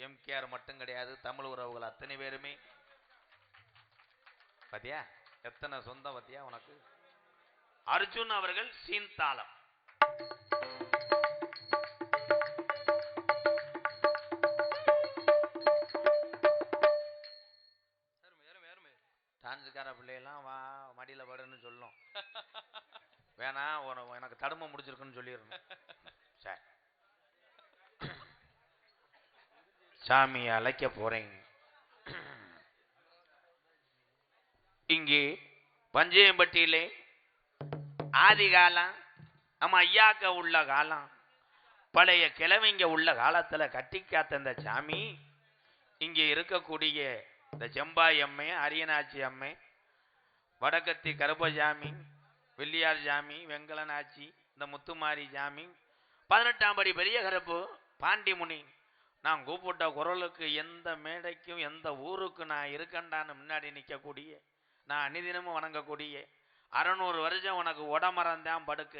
MKR மட்டும் கிடையாது, தமிழ் உறவுகள் அத்தனை பேருமே. பாத்தியா எத்தனை சொந்தம் பாத்தியா உனக்கு. அர்ஜுன் அவர்கள் சீன்தாளம். டான்ஸுக்கார பிள்ளையெல்லாம் வா மடியில படுன்னு சொல்லும். வேணா எனக்கு தடுமை முடிச்சிருக்குன்னு சொல்லிடணும். சரி, சாமியை அழைக்க போறேன். இங்கே பஞ்சயம்பட்டியிலே ஆதி காலம் நம்ம ஐயாக்க உள்ள காலம், பழைய கிழமைங்க உள்ள காலத்துல கட்டி காத்த இந்த சாமி இங்கே இருக்கக்கூடிய இந்த செம்பாய் அம்மை, அரியனாச்சி அம்மை, வடக்கத்தி கருப்பசாமி, வெள்ளியார் சாமி, வெங்கலனாச்சி, இந்த முத்துமாரி சாமி, 18ஆம் படி பெரிய கருப்பு, பாண்டிமுனி, நான் கூப்பிட்ட குரலுக்கு எந்த மேடைக்கும் எந்த ஊருக்கு நான் இருக்கண்டான்னு முன்னாடி நிற்கக்கூடிய, நான் அனிதினமும் வணங்கக்கூடிய, 600 வருஷம் உனக்கு உடமரம் தான் படுக்க,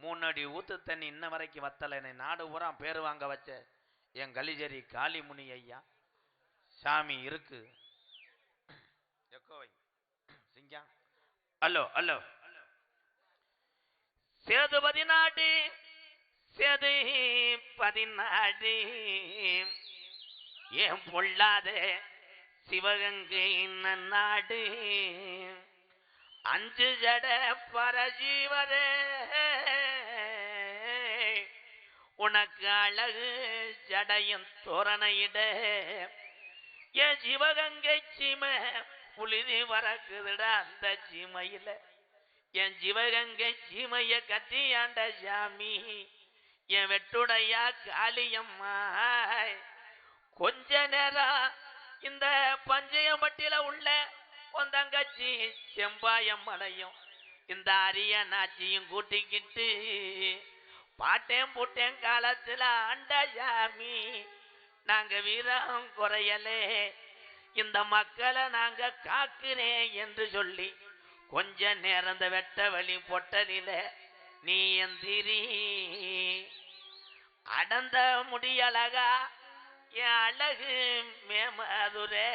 3 அடி ஊத்து தண்ணி இன்ன வரைக்கும் வத்தலை, என்னை நாடு பூரா பேர் வாங்க வச்ச என் கலிஜரி காளிமுனி ஐயா சாமி இருக்கு. சிங்கா அல்லோ அல்லோ சேது 14 சேது 14 ஏன் பொல்லாத சிவகங்கை நாடு, 5 ஜட பரஜீவரே உனக்கு அழகு ஜடையும் தோரணையிட, என் சிவகங்கை சீமை புலிதி வரக்குதுடா அந்த சீமையில, என் சிவகங்கை சீமைய கட்டியாண்ட சாமி என் வெட்டுடையா காளியம்மா. கொஞ்ச நேரம் இந்த பஞ்சயம்பட்டியில உள்ள தங்கச்சி செம்பாயம்மனையும் இந்த அரியனாச்சியும் கூட்டிக்கிட்டு பாட்டேன் புட்டேன் காலத்துல ஆண்ட சாமி நாங்க வீரம் குறையலே, இந்த மக்களை நாங்க காக்குறேன் என்று சொல்லி கொஞ்ச நேரம் இந்த வெட்ட வழி பொட்டலில நீ எந்திரி அடந்த முடியலகா என் அழகு மேமதுரே,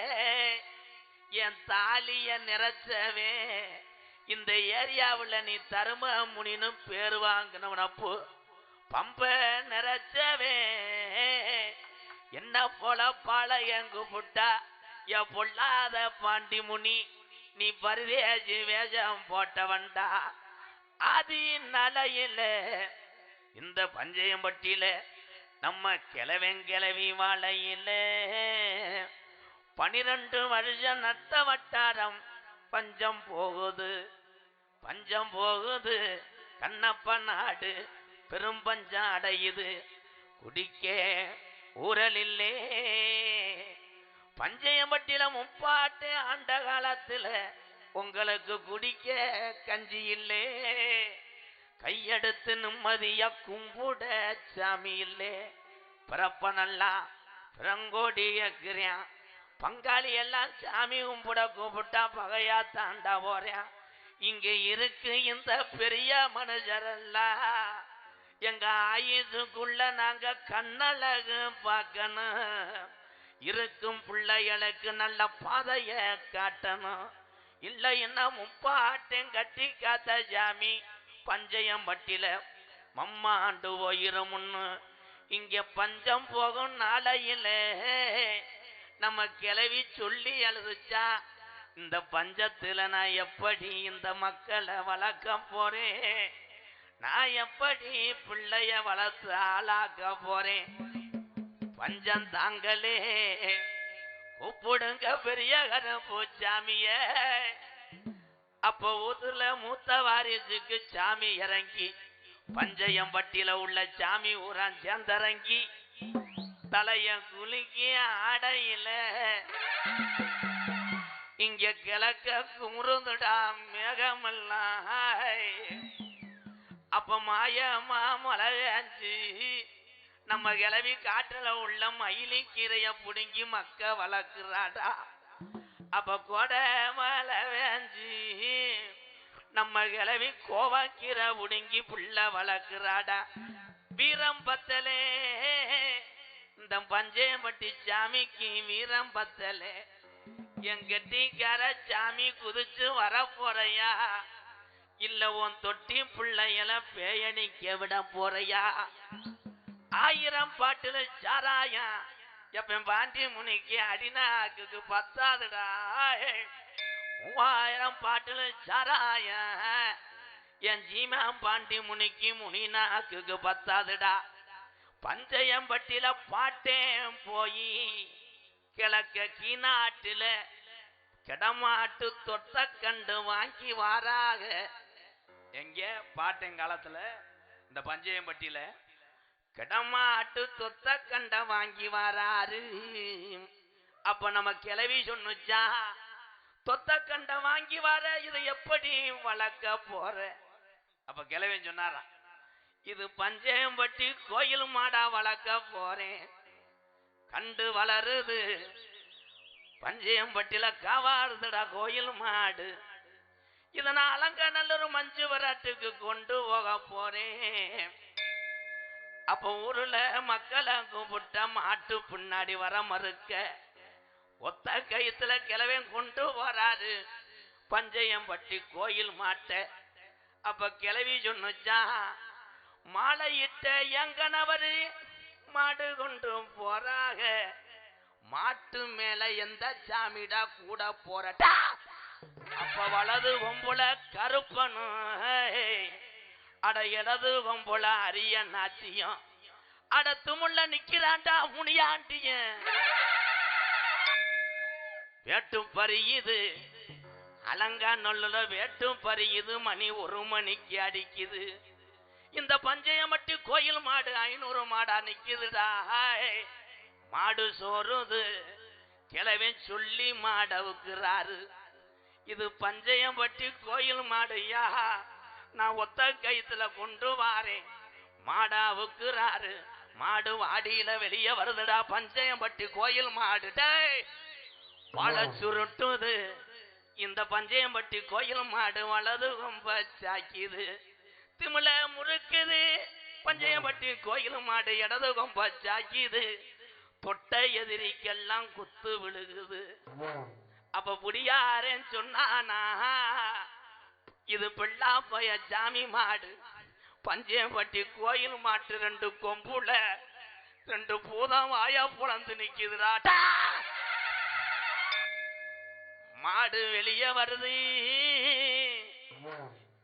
என் தாலிய நிறைச்சவே இந்த ஏரியாவில் நீ தரும முனின்னு பேர் வாங்கினவனப்போ பம்ப நிறைச்சவே, என்ன போல பாளையங்கு புட்டா என் பொல்லாத பாண்டி முனி நீ பரிதேசி வேஷம் போட்டவன்டா. ஆதி நலையில இந்த பஞ்சயம்பட்டியில நம்ம கிளவி வாழையில 12 வருஷம் நட்ட வட்டாரம் பஞ்சம் போகுது பஞ்சம் போகுது, கண்ணப்ப நாடு பெரும் பஞ்சம் அடையுது, குடிக்க ஊரலில்லே. பஞ்சயம்பட்டியில முப்பாட்டு ஆண்ட காலத்துல உங்களுக்கு குடிக்க கஞ்சி இல்லே, கையெடுத்து நிம்மதியா கும்புட சாமி இல்லே. பிறப்ப நல்லா பிறங்கோடி இருக்கிறேன், பங்காளி எல்லாம் சாமி கும்பிட கூப்பிட்டா பகையா தாண்டா போறேன். இங்க இருக்கு இந்த பெரிய மனுஷரெல்லாம், எங்க ஆயுதுக்குள்ள நாங்க கண்ணழகு பார்க்கணும், இருக்கும் பிள்ளைகளுக்கு நல்ல பாதைய காட்டணும். இல்லை என்ன முப்பாட்டையும் கட்டி காத்த சாமி பஞ்சயம்பட்டியில மம்மாண்டு போயிருமுன்னு இங்க பஞ்சம் போகும் நாளையில நம்ம கிளவி சொல்லி அழுதுச்சா, இந்த பஞ்சத்துல நான் எப்படி இந்த மக்களை வளர்க்க போறேன், நான் எப்படி பிள்ளைய வளர்த்து ஆளாக்க போறேன், பஞ்சம் தாங்களே கூப்பிடுங்க பெரிய கருப்பு சாமிய. அப்ப ஊத்துல மூத்த வாரிசுக்கு சாமி இறங்கி பஞ்சயம்பட்டியில உள்ள சாமி ஊரான் சேர்ந்தறங்கி தலைய குலுக்கி ஆடையில இங்க கிழக்க குமுறுந்துடா மேகமெல்லாம். அப்ப மாயமா மலையாச்சு நம்ம கிளவி காட்டுல உள்ள மயிலி கீரைய புடுங்கி மக்க வளர்க்கிறாடா. அப்ப கொடை மலை வேஞ்சி நம்ம கிளவி கோவாக்கீரை புடுங்கி புள்ள வளர்க்கிறாடா. வீரம் பத்தலே இந்த பஞ்சேம்பட்டி சாமிக்கு வீரம் பத்தல, என் கெட்டிக்கார சாமி குதிச்சு வர போறையா, இல்ல உன் தொட்டி பிள்ளைகள பேயணிக்க விட போறையா? 1000 பாட்டுல சாராயா எப்ப பாண்டி முனிக்கு அடிநாக்கு பத்தாதுடா. 3000 பாட்டுல சாராயா என் ஜீமா பாண்டி முனிக்கு முனிநாக்கு பத்தாதுடா. பஞ்சயம்பட்டியில பாட்டேன் போய் கிழக்க கீநாட்டுல கிடமாட்டு தொட்ட கண்டு வாங்கி வாராக. எங்க பாட்டங்காலத்துல இந்த பஞ்சயம்பட்டியில கிடமாட்டு தொத்த கண்ட வாங்கி வராரு. அப்ப நம்ம கிளவி சொன்னுச்சா, தொத்த கண்ட வாங்கி வர இதை எப்படி வளர்க்க போற? அப்ப கிளவி சொன்னாரா, இது பஞ்சயம்பட்டி கோயில் மாடா வளர்க்க போறேன். கண்டு வளருது பஞ்சயம்பட்டியில காவாடுதுடா கோயில் மாடு. இதனால அலங்கநல்லூர் மஞ்சு வராட்டுக்கு கொண்டு போக போறேன். அப்ப ஊருல மக்களை கூப்பிட்ட மாட்டு பின்னாடி வர மறுக்க ஒத்த கயித்துல கிளவன் கொண்டு வராரு பஞ்சயம்பட்டி கோயில் மாட்ட. அப்ப கிளவி சொன்னுச்சா, மாலையிட்ட எங்கனவரு மாடு கொண்டு போறாக, மாட்டு மேல எந்த சாமிடா கூட போறட்டா. அப்ப வலது கொம்புல கருப்பனும், அட இடது கொம்புல அரிய நாத்தியம், அட துமுள்ள நிக்கிறாண்டா முனியாண்டிய. வேட்டும் பறியுது அலங்காநல்லூர்ல, வேட்டும் பறியுது மணி 1 மணிக்கு அடிக்குது. இந்த பஞ்சயம்பட்டி கோயில் மாடு 500 மாடா நிக்குதுடா. மாடு சோறுது கிளவன் சொல்லி மாடவுக்குறாரு. இது பஞ்சயம்பட்டி கோயில் மாடுயா, நான் ஒத்த கயித்துல கொண்டு வாரேன். மாடாவுக்குறாரு, மாடு வாடியில வெளியே வருதுடா பஞ்சயம்பட்டி கோயில் மாடு. வாழ சுருட்டுது இந்த பஞ்சயம்பட்டி கோயில் மாடு, வலது கொம்ப சாக்கிது திமிழ முறுக்குது. பஞ்சயம்பட்டி கோயில் மாடு இடது கொம்ப சாக்கிது, தொட்ட எதிரிக்கெல்லாம் குத்து விழுகுது. அப்ப புடியாரேன்னு சொன்னானா, இது பிள்ளா பய ஜாமி மாடு. பஞ்சயம்பட்டி கோயில் மாட்டு 2 கொம்புல 2 பூதம் வாயா புலந்து நிக்குதுடா. மாடு வெளியே வருது,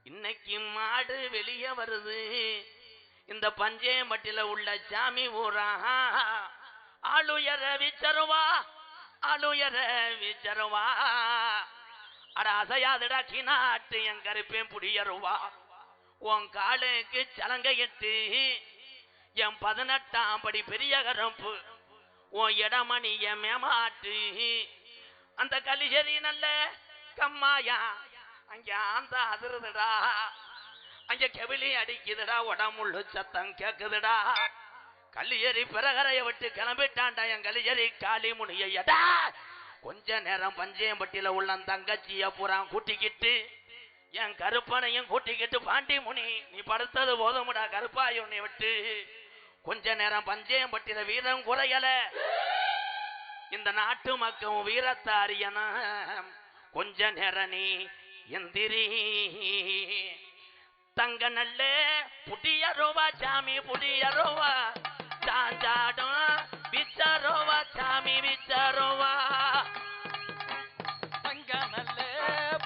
இன்னைக்கு மாடு வெளியே வருது. இந்த பஞ்சயம்பட்டியில உள்ள சாமி ஊரா, ஆளுயர விச்சருவா, ஆளுயர விச்சருவா, அட அசையாதுடா கிநாட்டு என் கருப்பேன் புடியருவா. உன் காலுக்கு சலங்கையிட்டு என் 18ஆம் படி பெரிய கருப்பு, உன் இடமணி என் மேமாட்டு. அந்த கலிசரி நல்ல கம்மாயா அங்க ஆந்த அதிருதுடா, அங்க கெவிலி அடிக்குதுடா, உடம்புள்ளு சத்தம் கேக்குதுடா. கல்லியரி பிறகரைய விட்டு கிளம்பிட்டான்டா என் கலியரி காளி முனியடா. கொஞ்ச நேரம் பஞ்சயம்பட்டியில உள்ள தங்கச்சிய பூரா கூட்டிக்கிட்டு என் கருப்பனையும் கூட்டிக்கிட்டு, பாண்டி முனி நீ படுத்தது போதும்டா கருப்பாய் உன்னை விட்டு. கொஞ்ச நேரம் பஞ்சயம்பட்டியில வீரம் குறையல, இந்த நாட்டு மக்கள் வீரத்தை அறியன. கொஞ்ச நேரம் நீ எந்திரி தங்க நல்ல புடியருவா சாமி புடியருவா, சாஞ்சாடும் விச்சருவா சாமி விச்சருவா. தங்க நல்ல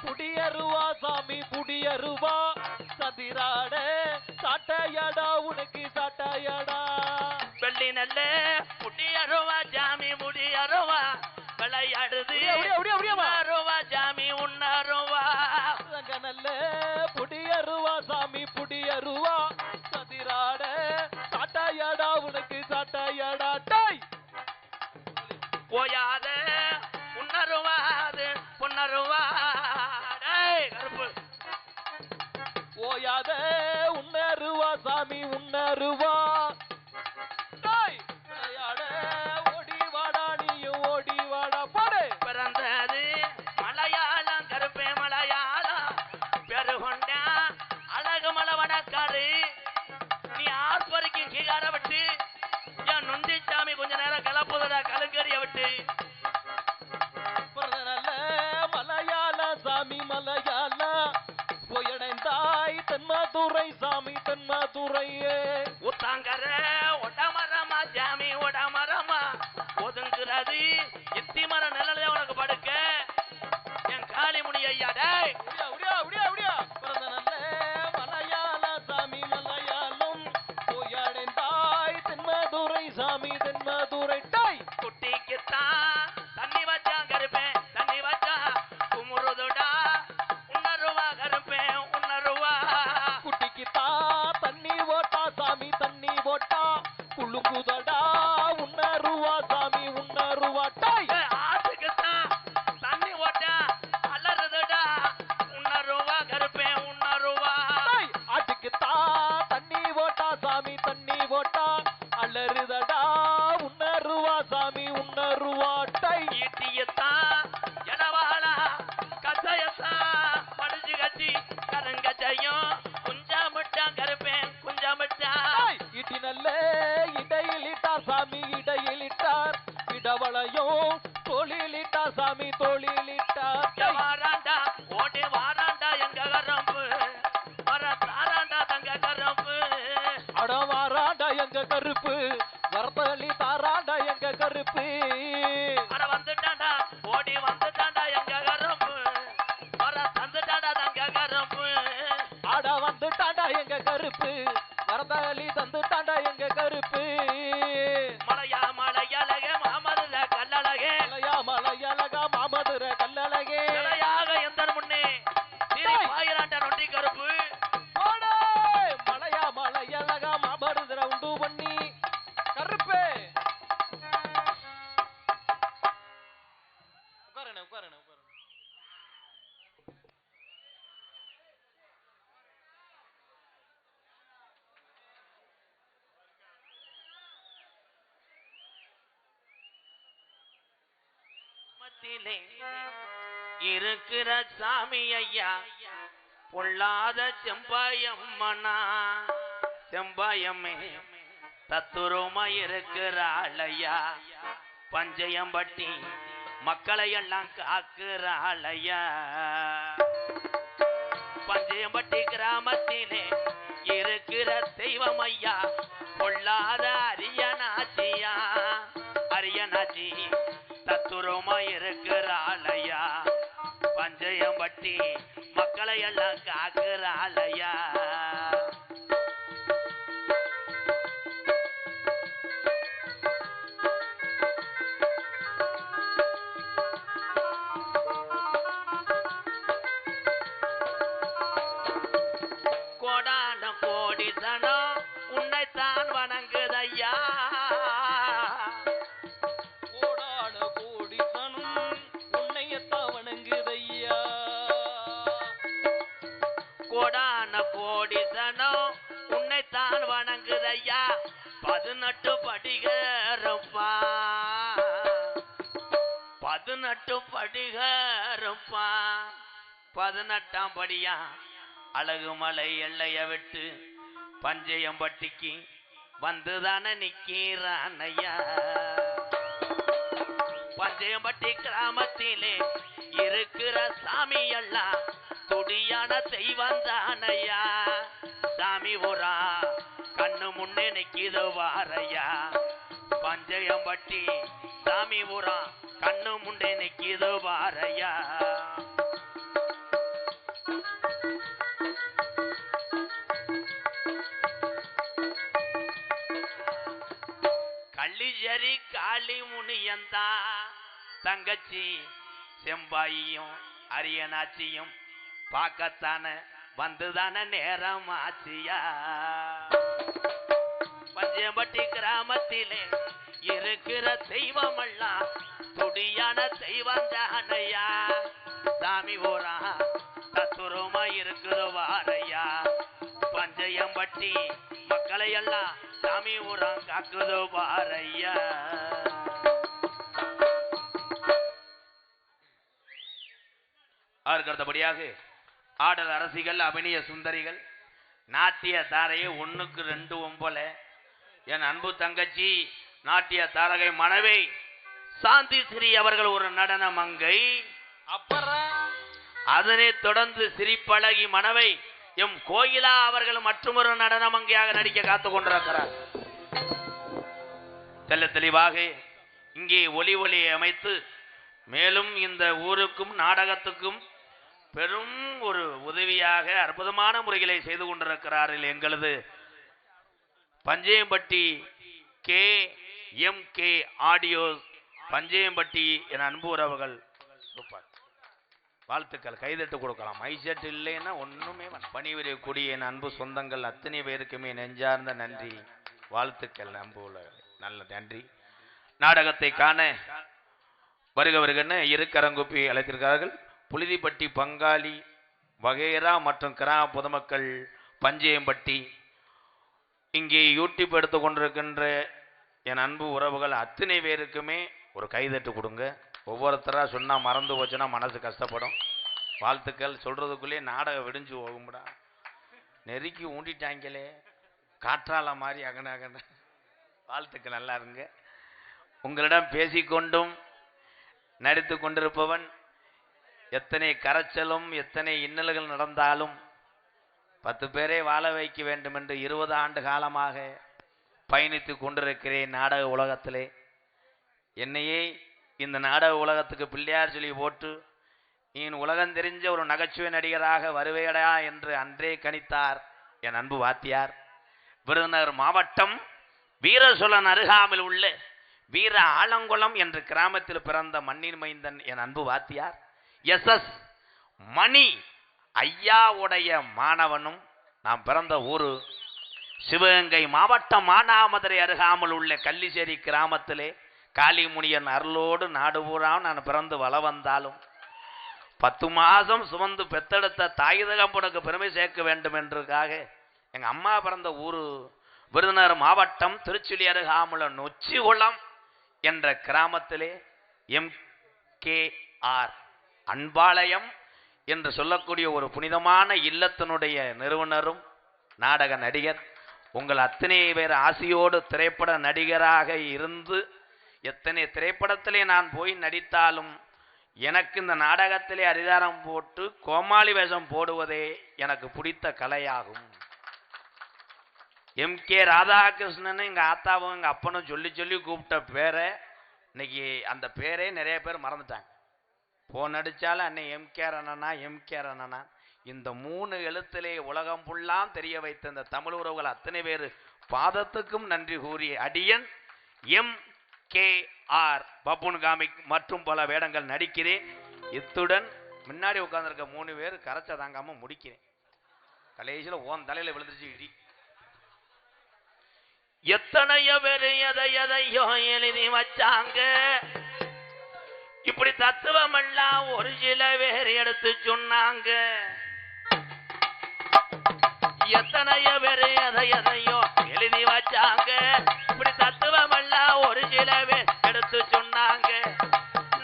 புடியருவா சாமி புடியருவா, சதிராட சாட்டையடா உனக்கு சாட்டையடா. வெள்ளி நல்ல புடியருவா சாமி புடியருவா, விளையாடுது உன்னருவா சாமி உன்னருவா. தங்க நல்ல புடியருவா சாமி புடியருவா, சதிராட சாட்டையடா உனக்கு சாட்டையடா. போயாத உன்னருவாது பொன்னருவா. கருப்பு போயாத உன்னருவா சாமி உன்னருவா. ஓடி வாடா நீயும் ஓடி வாடா. பாடு பிறந்தது மலையாளம் கருப்பே மலையாளம், பெருகொண்டா அழகு மலவனக்காரு. நீ ஆர்ப்பரிக்கும் கீகார விட்டு என் நொந்திச்சாமி கொஞ்ச நேரம் துறையே ஊத்தாங்கர ஒடமரமா ஜாமி ஒடமரமா ஒதுங்குறது இத்தி மர நிழல உனக்கு படுக்க என் காளிமுனி ஐயா டேய் உடியா உடியா உடியா பிறந்த நல்ல மலையாள சாமி மலையாளம் போயடைந்தாய் தென்மதுரை சாமி தென்மதுரை டாய் குட்டிக்குத்தான் தண்ணி வச்சா கருப்பேன் தண்ணி வச்சா குமுறுதுடா உன்னருவா கருப்பேன் உன்னருவா குட்டிக்குத்தா தண்ணி ஓட்டா சாமி தண்ணி ஓட்டா குளுங்குதடா உன்னருவா சாமி உன்னருவா டாய் ஆத்துக்குத்தான் தண்ணி ஓட்டா அலறுதுடா உன்னருவா கருப்பேன் உன்னருவா ஆட்டுக்குத்தா தண்ணி ஓட்டா சாமி தண்ணி ஓட்டா அலறுதடா உன்னருவா சாமி உன்னருவா டாய் ஈட்டியத்தான் எடவாளா கச்சையத்தான் படிச்சு கட்டி கருங்கச்சையும் குஞ்சாமிட்டா கருப்பேன் குஞ்சாமிட்டா இட்டி நல்ல இடையிலிட்டார் சாமி இடையிலிட்டார் இடவளையும் தோளிலிட்டார் சாமி தோளிலிட்டார் வாராண்டா ஓடி வாராண்டா எங்க கரம்பு வர தாராண்டா தங்க கரம்பு அடவாராண்டா எங்க கருப்பு வரத்தளி தாராண்டா எங்க கருப்பு அட வந்துட்டாண்டா ஓடி வந்துட்டாண்டா எங்க கரம்பு வர தந்துட்டாண்டா தங்க கரம்பு அட வந்துட்டாண்டா எங்க கருப்பு வரதளி தந்துட்டாண்டா எங்க கருப்பு மலையா மலையழகே மாமதுல கல்லழகே மலையா மலையழகா மாமதுர கல்லழகே நிலையாக எந்த முன்னே ஆயிராண்டா நொண்டி கருப்பு போடே மலையா மலையழகா மாமதுர உண்டு பண்ணி கருப்பு உட்காருண்ணே உட்காருண்ணே உட்காருண்ணே மத்திலே இருக்கிற சாமி ஐயா பொல்லாத செம்பாயம்மனா செம்பாயம்மே தத்துரமா இருக்கிறாள் ஐயா பஞ்சயம்பட்டி மக்களை எல்லாம் காக்குறாள் ஐயா பஞ்சயம்பட்டி கிராமத்திலே இருக்கிற தெய்வம் ஐயா பொல்லாத அரியனாச்சியா அரியனாச்சி தத்துரமா இருக்கிறாள் ஐயா பஞ்சயம்பட்டி மக்களை எல்லாம் காக்குறாள் ஐயா கோடான கோடி சனம் உன்னைத்தான் வணங்குதையா கோடான கோடி சனம் உன்னையத்தான் வணங்குதையா கோடான கோடி சனம் உன்னைத்தான் வணங்குதையா 18 படிகரப்பா 18 படிகரப்பா 18ஆம் படியா அழகுமலை எல்லைய விட்டு பஞ்சயம்பட்டிக்கு வந்துதானே நிக்கிறான் ஐயா பஞ்சயம்பட்டி கிராமத்திலே இருக்கிற சாமி எல்லாம் துடியான தெய்வம் தானையா சாமி ஊரா கண்ணு முன்னே நிக்கிது வாரையா பஞ்சயம்பட்டி சாமி ஊரா கண்ணு முன்னே நிக்கிது வாரையா கள்ளிஜரி காளி முனியந்தா தங்கச்சி செம்பாயும் அரியனாச்சியும் பார்க்கத்தான வந்துதான நேரம் ஆச்சியா பஞ்சம்பட்டி கிராமத்திலே இருக்கிற தெய்வம் எல்லாம் துடியான தெய்வம் தானையா சாமி ஊரா தத்துரமா இருக்குது வாரையா பஞ்சயம்பட்டி மக்களை எல்லாம் சாமி ஊரா காக்குதோ வாரையா அடுத்தபடியாக ஆடல் அரசிகள் அபிநய சுந்தரிகள் நாட்டிய தாரையை 1க்கு 2 ஒம்பல என் அன்பு தங்கச்சி நாட்டிய தாரகை மனைவி சாந்தி ஸ்ரீ அவர்கள் ஒரு நடன மங்கை. அப்புறம் அதனை தொடர்ந்து சிரிப்பழகி மனைவி எம் கோயிலா அவர்கள் மற்றொரு நடனம் அங்கேயாக நடிக்க காத்துக் கொண்டிருக்கிறார். தெல்ல தெளிவாக இங்கே ஒளி அமைத்து மேலும் இந்த ஊருக்கும் நாடகத்துக்கும் பெரும் ஒரு உதவியாக அற்புதமான முறைகளை செய்து கொண்டிருக்கிறார்கள் எங்களது பஞ்சையம்பட்டி KMK ஆடியோஸ் பஞ்சையம்பட்டி என் அன்பு உறவுகள். சூப்பர், வாழ்த்துக்கள், கைதட்டு கொடுக்கலாம். மைசெட் இல்லைன்னா ஒண்ணுமே பணிவிடக்கூடிய என் அன்பு சொந்தங்கள் அத்தனை பேருக்குமே நெஞ்சார்ந்த நன்றி, வாழ்த்துக்கள். அன்பு நல்ல நன்றி. நாடகத்தை காண வருகன்னு இரு கரங்குப்பி அழைத்திருக்கிறார்கள். புழுதிப்பட்டி பங்காளி வகைரா மற்றும் கிராம பொதுமக்கள் பஞ்சையம்பட்டி இங்கே யூடியூப் எடுத்து கொண்டிருக்கின்ற என் அன்பு உறவுகள் அத்தனை பேருக்குமே ஒரு கைதட்டு கொடுங்க. ஒவ்வொருத்தரா சொன்னா மறந்து போச்சுன்னா மனசு கஷ்டப்படும். வாழ்த்துக்கள். சொல்றதுக்குள்ளே நாடகம் விடிஞ்சு போகும்டா, நெருக்கி ஊண்டிட்டாங்களே காற்றால மாதிரி அகன. வாழ்த்துக்கள், நல்லா இருங்க. உங்களிடம் பேசிக்கொண்டும் நடித்து கொண்டிருப்பவன் எத்தனை கரைச்சலும் எத்தனை இன்னல்கள் நடந்தாலும் 10 பேரை வாழ வைக்க வேண்டும் என்று 20 ஆண்டு காலமாக பயணித்து கொண்டிருக்கிறேன் நாடக உலகத்திலே. என்னையே இந்த நாடக உலகத்துக்கு பிள்ளையார் சொல்லி போட்டு நீ உலகம் தெரிஞ்ச ஒரு நகைச்சுவை நடிகராக வருவேடா என்று அன்றே கணித்தார் என் அன்பு வாத்தியார். விருதுநகர் மாவட்டம் வீரசோழன் அருகாமையில் உள்ள வீர ஆலங்குளம் என்ற கிராமத்தில் பிறந்த மண்ணின் மைந்தன் என் அன்பு வாத்தியார் SS மணி ஐயாவுடைய மாணவனும். நாம் பிறந்த ஊரு சிவகங்கை மாவட்டம் மானாமதுரை அருகாமல் உள்ள கள்ளிச்சேரி கிராமத்திலே காளிமுனியன் அருளோடு நாடு பூரா நான் பிறந்து வள வந்தாலும் 10 மாதம் சுமந்து பெத்தெடுத்த தாய் தகப்பனுக்கு பெருமை சேர்க்க வேண்டும் என்றுக்காக எங்க அம்மா பிறந்த ஊரு விருதுநகர் மாவட்டம் திருச்சுழி அருகாமுள்ள நொச்சிகுளம் என்ற கிராமத்திலே MKR அன்பாலயம் என்று சொல்லக்கூடிய ஒரு புனிதமான இல்லத்தினுடைய நிறுவனரும் நாடக நடிகர். உங்கள் அத்தனை பேர் ஆசையோடு திரைப்பட நடிகராக இருந்து எத்தனை திரைப்படத்திலே நான் போய் நடித்தாலும் எனக்கு இந்த நாடகத்திலே அரிதாரம் போட்டு கோமாளி வேஷம் போடுவதே எனக்கு பிடித்த கலையாகும். MK ராதாகிருஷ்ணன் எங்க ஆத்தாவும் எங்க அப்பனும் சொல்லி சொல்லி கூப்பிட்ட பேரை இன்னைக்கு அந்த பேரே நிறைய பேர் மறந்துட்டாங்க. போன் அடிச்சாலும் அன்னை MKR அண்ணனா இந்த 3 எழுத்திலே உலகம் புல்லாம் தெரிய வைத்த இந்த தமிழ் உறவுகள் அத்தனை பேர் பாதத்துக்கும் நன்றி கூறி அடியன் MKR பப்புன் காமிக் மற்றும் பல வேடங்கள் நடிக்கிறேன். இத்துடன் முன்னாடி உட்கார்ந்துருக்க 3 பேர் கரைச்ச தாங்காம முடிக்கிறேன். கடைசியில் ஓன் தலையில விழுந்துருச்சு இடி. எத்தனையோ பேர் எதையோ எழுதி வச்சாங்க, இப்படி தத்துவம் எல்லாம் ஒரு சில பேர் எடுத்து சொன்னாங்க. எத்தனையோ பேர் எதையோ எழுதி வச்சாங்க, இப்படி தத்துவம் எல்லாம் ஒரு சில பேர் எடுத்து சொன்னாங்க.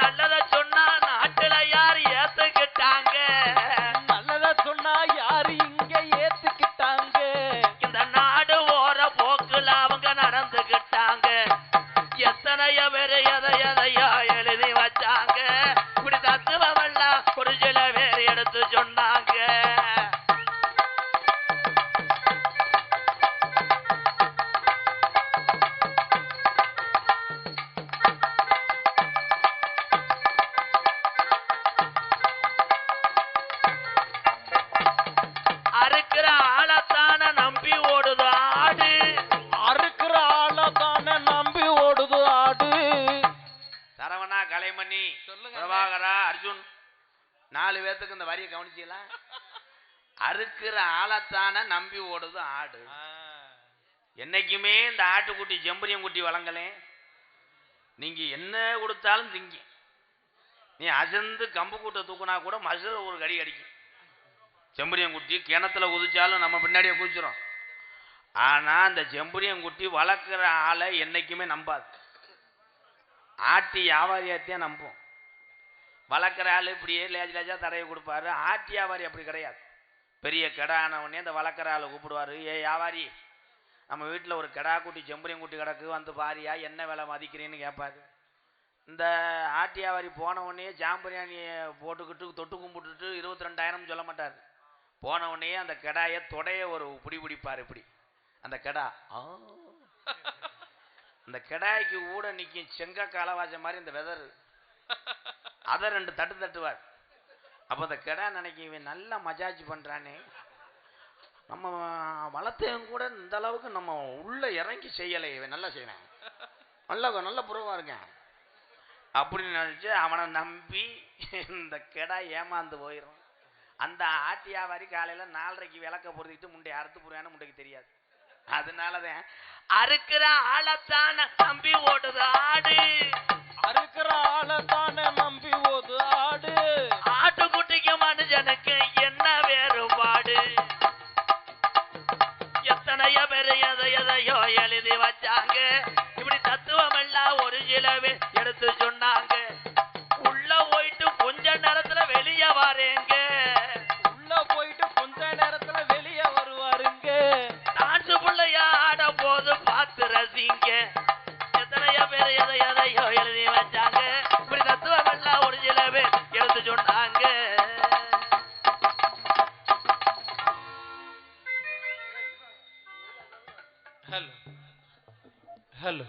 நல்லத சொன்னா நாட்டுல யாரு ஏத்துக்கிட்டாங்க, நல்லத சொன்னா யாரு இங்க ஏத்துக்கிட்டாங்க. இந்த நாடு ஓர போக்குல அவங்க நடந்துகிட்டாங்க. எத்தனையோ பேர் எதையோ எழுதி வச்சாங்க, இப்படி தத்துவம் எல்லாம் ஒரு சில பேர் எடுத்து சொன்னாங்க. அறுக்கிற ஆளத்தான நம்பி ஓடுது ஆடு, அறுக்கிற ஆளத்தான நம்பி ஓடுது ஆடு. சரவணா, கலைமணி, பிரபாகரா, அர்ஜுன் 4 பேர்த்துக்கு இந்த வரியை கவனிச்சீங்களா? அறுக்கிற ஆளத்தான நம்பி ஓடுது ஆடு. என்னைக்குமே இந்த ஆட்டுக்குட்டி ஜெம்பரியம் குட்டி வழங்கலே. நீங்க என்ன கொடுத்தாலும் திங்க. நீ அசந்து கம்பு கூட்ட தூக்குனா கூட மசுர ஒரு கடி அடிக்கும். செம்பரியம் குட்டி கிணத்துல குதிச்சாலும் நம்ம பின்னாடியே குதிச்சிடும். ஆனா அந்த செம்பரியம் குட்டி வளர்க்குற ஆளை என்னைக்குமே நம்பாது. ஆட்டி வியாபாரியாத்தையும் நம்பும். வளர்க்குற ஆள் இப்படியே லேஜா தடவை கொடுப்பாரு. ஆட்டி வியாபாரி அப்படி கிடையாது. பெரிய கெடா ஆனவொடனே இந்த வளர்க்குற ஆளை கூப்பிடுவாரு, ஏ வியாபாரி, நம்ம வீட்டில் ஒரு கெடா குட்டி செம்பரியம் குட்டி கிடக்கு, வந்து பாரியா, என்ன விலை மதிக்கிறேன்னு கேட்பாரு. இந்த ஆட்டி வியாபாரி போன உடனே ஜாம்பரியாணியை போட்டுக்கிட்டு தொட்டு கும்பிட்டுட்டு 22,000 சொல்ல மாட்டார். போன உடனே அந்த கடாயை தொடைய ஒரு பிடி பிடிப்பார் இப்படி அந்த கடா அந்த கடாய்க்கு கூட நிற்கும் செங்க காலவாச மாதிரி இந்த வெதர் அதை 2 தட்டு தட்டுவார். அப்போ அந்த கடா நினைக்கும் இவன் நல்லா மஜாஜ் பண்ணுறானே, நம்ம வளர்த்தையும் கூட இந்த அளவுக்கு நம்ம உள்ள இறங்கி செய்யலை, இவன் நல்லா செய்வேன், நல்ல புறவா இருக்கேன் அப்படின்னு நினச்சி அவனை நம்பி இந்த கெடா ஏமாந்து போயிடும். அந்த ஆட்டியாவாரி காலையில் 4:30 விளக்க பொருத்திட்டு முண்டை அறுத்து போடுறான்னு முண்டைக்கு தெரியாது. அதனாலதான் அறுக்கிற ஆளத்தான நம்பி ஓடுது ஆடு, அறுக்கிற ஆளத்தான நம்பி ஓடு ஆடு. ஆட்டுக்குட்டிக்கு மனுஷனுக்கு என்ன வேறுபாடு? எத்தனையோ பேர் எதையோ எழுதி வச்சாங்க, இப்படி தத்துவம் எல்லாம் ஒரு சில பேர் எடுத்து சொன்னாங்க. உள்ள போயிட்டு கொஞ்ச நேரத்துல வெளியே வாரேங்க, உள்ள போயிட்டு கொஞ்ச நேரத்துல வெளியே வருவாருங்க. டான்ஸ் பிள்ளையா ஆட போது பார்த்து ரசிங்க. எத்தனையோ பேர் எதையோ எழுதி வச்சாங்க, இப்படி தத்துவம் எல்லாம் ஒரு சில பேர் எடுத்து சொன்னாங்க. Hello hello